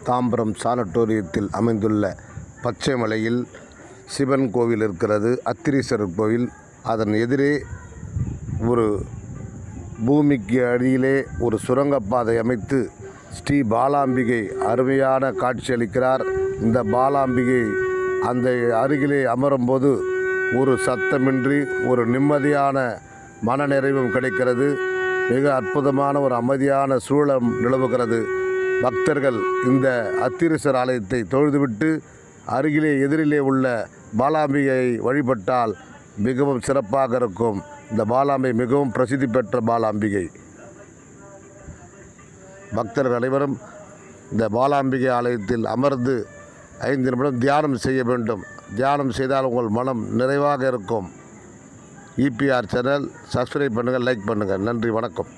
தாம்பரம் சானட்டோரியத்தில் அமைந்துள்ள பச்சைமலையில் சிவன் கோவில் இருக்கிறது. அத்திரீஸ்வரர் கோவில். அதன் எதிரே ஒரு பூமிக்கு அடியிலே ஒரு சுரங்கப்பாதை அமைத்து ஸ்ரீ பாலாம்பிகை அருமையான காட்சியளிக்கிறார். இந்த பாலாம்பிகை அந்த அருகிலே அமரும்போது ஒரு சத்தமின்றி ஒரு நிம்மதியான மனநிறைவும் கிடைக்கிறது. மிக அற்புதமான ஒரு அமைதியான சூழல் நிலவுகிறது. பக்தர்கள் இந்த அத்திரீஸ்வரர் ஆலயத்தை தொழுதுவிட்டு அருகிலே எதிரிலே உள்ள பாலாம்பிகையை வழிபட்டால் மிகவும் சிறப்பாக இருக்கும். இந்த பாலாம்பிகை மிகவும் பிரசித்தி பெற்ற பாலாம்பிகை. பக்தர்கள் அனைவரும் இந்த பாலாம்பிகை ஆலயத்தில் அமர்ந்து 5 நிமிடம் தியானம் செய்ய வேண்டும். தியானம் செய்தால் உங்கள் மனம் நிறைவாக இருக்கும். EPR சேனல் சப்ஸ்கிரைப் பண்ணுங்கள், லைக் பண்ணுங்கள். நன்றி, வணக்கம்.